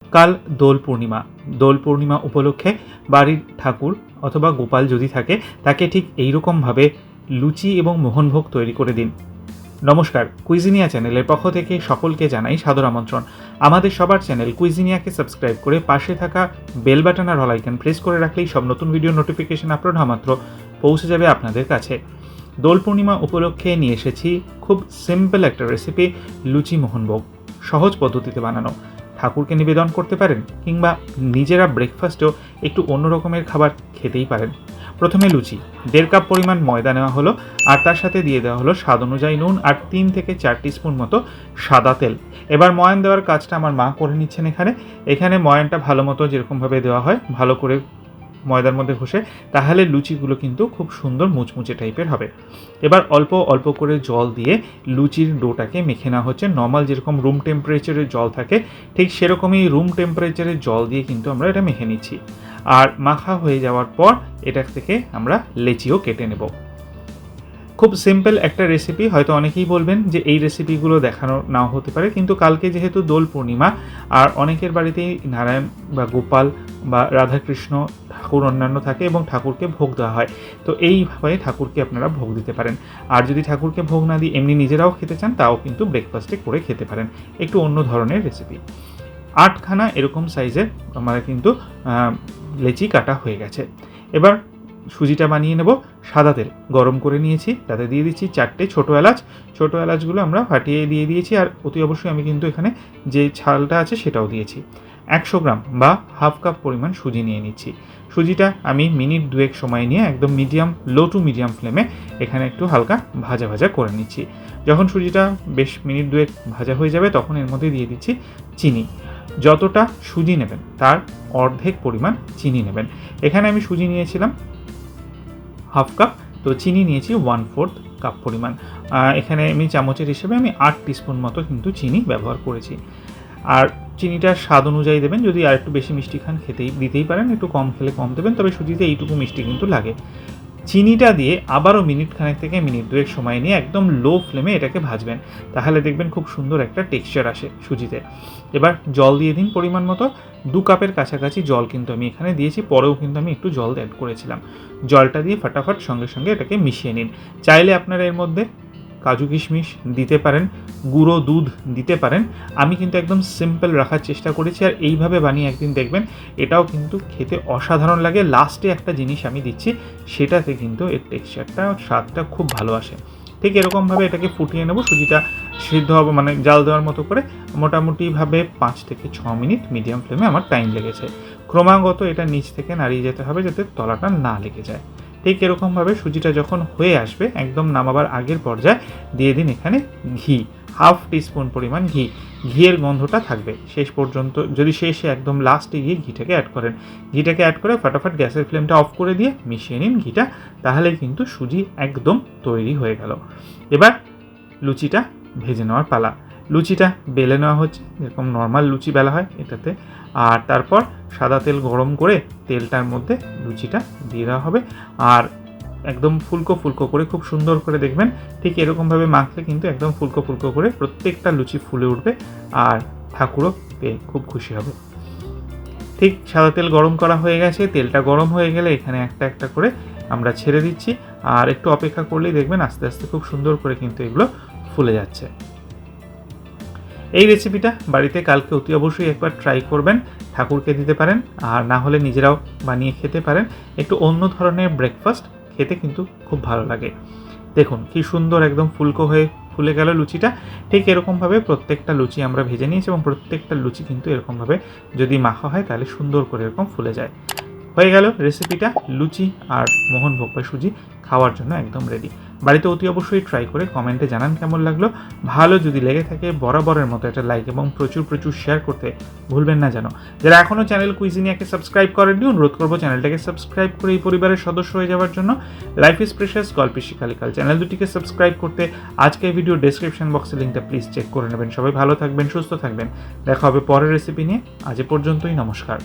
কাল দোল পূর্ণিমা উপলক্ষে বাড়ির ঠাকুর অথবা গোপাল যদি থাকে তাকে ঠিক এইরকমভাবে লুচি এবং মোহনভোগ তৈরি করে দিন। নমস্কার, কুইজিনিয়া চ্যানেলের পক্ষ থেকে সকলকে জানাই সাদর আমন্ত্রণ। আমাদের সবার চ্যানেল কুইজিনিয়াকে সাবস্ক্রাইব করে পাশে থাকা বেল বাটন আর অল আইকন প্রেস করে রাখলেই সব নতুন ভিডিও নোটিফিকেশন আপলোড হওয়া মাত্র পৌঁছে যাবে আপনাদের কাছে। দোল পূর্ণিমা উপলক্ষে নিয়ে এসেছি খুব সিম্পল একটা রেসিপি, লুচি মোহনভোগ। সহজ পদ্ধতিতে বানানো, ঠাকুরকে নিবেদন করতে পারেন কিংবা নিজেরা ব্রেকফাস্টেও একটু অন্য রকমের খাবার খেতেই পারেন। প্রথমে লুচি 1.5 কাপ পরিমাণ ময়দা নেওয়া হলো, আর তার সাথে দিয়ে দেওয়া হলো স্বাদ অনুযায়ী নুন আর 3 থেকে 4 টিস্পুন মতো সাদা তেল। এবার ময়ান দেওয়ার কাজটা আমার মা করে নিচ্ছেন। এখানে ময়ানটা ভালো মতো যেরকমভাবে দেওয়া হয় ভালো করে ময়দার মধ্যে ঘষে, তাহলে লুচিগুলো কিন্তু খুব সুন্দর মুচমুচে টাইপের হবে। এবার অল্প অল্প করে জল দিয়ে লুচির ডোটাকে মেখে নেওয়া হচ্ছে। নর্মাল যেরকম রুম টেম্পারেচারের জল থাকে ঠিক সেরকমই রুম টেম্পারেচারের জল দিয়ে কিন্তু আমরা এটা মেখে নিচ্ছি। আর মাখা হয়ে যাওয়ার পর এটা থেকে আমরা লেচিও কেটে নেব। খুব সিম্পল একটা রেসিপি। হয়তো অনেকেই বলবেন যে এই রেসিপিগুলো দেখানো নাও হতে পারে, কিন্তু কালকে যেহেতু দোল পূর্ণিমা আর অনেকের বাড়িতেই নারায়ণ বা গোপাল বা রাধাকৃষ্ণ ঠাকুর অন্যান্য থাকে এবং ঠাকুরকে ভোগ দেওয়া হয়, তো এইভাবে ঠাকুরকে আপনারা ভোগ দিতে পারেন। আর যদি ঠাকুরকে ভোগ না দিয়ে এমনি নিজেরাও খেতে চান, তাও কিন্তু ব্রেকফাস্টে করে খেতে পারেন। একটু অন্য ধরনের রেসিপি। 8খানা এরকম সাইজের আমরা কিন্তু লেচি কাটা হয়ে গেছে। এবার সুজিটা বানিয়ে নেব। সাদা তেল গরম করে নিয়েছি, তাতে দিয়ে দিচ্ছি 4টে ছোটো এলাচ। ছোটো এলাচগুলো আমরা ফাটিয়ে দিয়ে দিয়েছি, আর অতি অবশ্যই আমি কিন্তু এখানে যে ছালটা আছে সেটাও দিয়েছি। 100 গ্রাম বা হাফ কাপ পরিমাণ সুজি নিয়ে নিচ্ছি। সুজিটা আমি মিনিট 2 সময় নিয়ে একদম লো টু মিডিয়াম ফ্লেমে এখানে একটু হালকা ভাজা ভাজা করে নিচ্ছি। যখন সুজিটা বেশ মিনিট 2 ভাজা হয়ে যাবে, তখন এর মধ্যে দিয়ে দিচ্ছি চিনি। যতটা সুজি নেবেন তার অর্ধেক পরিমাণ চিনি নেবেন। এখানে আমি সুজি নিয়েছিলাম হাফ কাপ, তো চিনি নিয়েছি 1/4 কাপ পরিমাণ। এখানে আমি চামচের হিসেবে 8 টিস্পুন মতো কিন্তু চিনি ব্যবহার করেছি। আর চিনিটা স্বাদ অনুযায়ী দেবেন। যদি আর একটু বেশি মিষ্টি খান দিতেই পারেন, একটু কম খেলে কম দেবেন, তবে সুজিতে এইটুকু মিষ্টি কিন্তু লাগে। চিনিটা দিয়ে আবারও মিনিট খানেক থেকে মিনিট 2 সময় নিয়ে একদম লো ফ্লেমে এটাকে ভাজবেন, তাহলে দেখবেন খুব সুন্দর একটা টেক্সচার আসে সুজিতে। এবার জল দিয়ে দিন পরিমাণ মতো। 2 কাপের কাছাকাছি জল কিন্তু আমি এখানে দিয়েছি, পরেও কিন্তু আমি একটু জল অ্যাড করেছিলাম। জলটা দিয়ে ফাটাফাট সঙ্গে সঙ্গে এটাকে মিশিয়ে নিন। চাইলে আপনারা এর মধ্যে কাজু কিশমিশ দিতে পারেন, গুঁড়ো দুধ দিতে পারেন। আমি কিন্তু একদম সিম্পল রাখার চেষ্টা করেছি, আর এইভাবে বানিয়ে একদিন দেখবেন এটাও কিন্তু খেতে অসাধারণ লাগে। লাস্টে একটা জিনিস আমি দিচ্ছি, সেটাতে কিন্তু এর টেক্সচারটা স্বাদটা খুব ভালো আসে। ঠিক এরকমভাবে এটাকে ফুটিয়ে নেব। সুজিটা সিদ্ধ হবে মানে জাল দেওয়ার মতো করে মোটামুটিভাবে 5 থেকে 6 মিনিট মিডিয়াম ফ্লেমে আমার টাইম লেগেছে। ক্রমাগত এটা নিচ থেকে নাড়িয়ে যেতে হবে যাতে তলাটা না লেগে যায়। ঠিক এরকমভাবে সুজিটা যখন হয়ে আসবে, একদম নামাবার আগের পর্যায়ে দিয়ে দিন এখানে ঘি, হাফ টিস্পুন পরিমাণ ঘি। ঘিয়ের গন্ধটা থাকবে শেষ পর্যন্ত, যদি শেষে একদম লাস্টে গিয়ে ঘিটাকে অ্যাড করেন। ঘিটাকে অ্যাড করে ফাটাফাট গ্যাসের ফ্লেমটা অফ করে দিয়ে মিশিয়ে নিন ঘিটা, তাহলে কিন্তু সুজি একদম তৈরি হয়ে গেল। এবার লুচিটা ভেজে নেওয়ার পালা। লুচিটা বেলে নেওয়া হচ্ছে, যেরকম নর্মাল লুচি বেলা হয় এটাতে। আর তারপর সাদা তেল গরম করে তেলটার মধ্যে লুচিটা দিয়ে দেওয়া হবে, আর একদম ফুলকো ফুলকো করে খুব সুন্দর করে দেখবেন ঠিক এরকমভাবে মাখলে কিন্তু একদম ফুলকো ফুলকো করে প্রত্যেকটা লুচি ফুলে উঠবে, আর ঠাকুরও পেয়ে খুব খুশি হবে। ঠিক সাদা তেল গরম করা হয়ে গেছে, তেলটা গরম হয়ে গেলে এখানে একটা একটা করে আমরা ছেড়ে দিচ্ছি, আর একটু অপেক্ষা করলেই দেখবেন আস্তে আস্তে খুব সুন্দর করে কিন্তু এগুলো ফুলে যাচ্ছে। এই রেসিপিটা বাড়িতে কালকে অতি অবশ্যই একবার ট্রাই করবেন। ঠাকুরকে দিতে পারেন, আর না হলে নিজেরাও বানিয়ে খেতে পারেন। একটু অন্য ধরনের ব্রেকফাস্ট খেতে কিন্তু খুব ভালো লাগে। দেখুন কি সুন্দর একদম ফুলকো হয়ে ফুলে গেল লুচিটা। ঠিক এরকমভাবে প্রত্যেকটা লুচি আমরা ভেজে নিয়েছি, এবং প্রত্যেকটা লুচি কিন্তু এরকমভাবে যদি মাখা হয় তাহলে সুন্দর করে এরকম ফুলে যায়। হয়ে গেল রেসিপিটা। লুচি আর মোহনভোগ বা সুজি খাওয়ার জন্য একদম রেডি। বাড়িতে অতি অবশ্যই ট্রাই করে কমেন্টে জানান কেমন লাগলো। ভালো যদি লেগে থাকে বরাবরের মতো একটা লাইক এবং প্রচুর প্রচুর শেয়ার করতে ভুলবেন না যেন। যারা এখনও চ্যানেল কুইজিনিয়াকে সাবস্ক্রাইব করেননি, অনুরোধ করবো চ্যানেলটাকে সাবস্ক্রাইব করে এই পরিবারের সদস্য হয়ে যাওয়ার জন্য। লাইফ ইজ প্রেশাস, গল্পের শিখালিকাল চ্যানেল দুটিকে সাবস্ক্রাইব করতে আজকের ভিডিও ডেসক্রিপশন বক্সে লিঙ্কটা প্লিজ চেক করে নেবেন। সবাই ভালো থাকবেন, সুস্থ থাকবেন। দেখা হবে পরের রেসিপি নিয়ে। আজ এ পর্যন্তই, নমস্কার।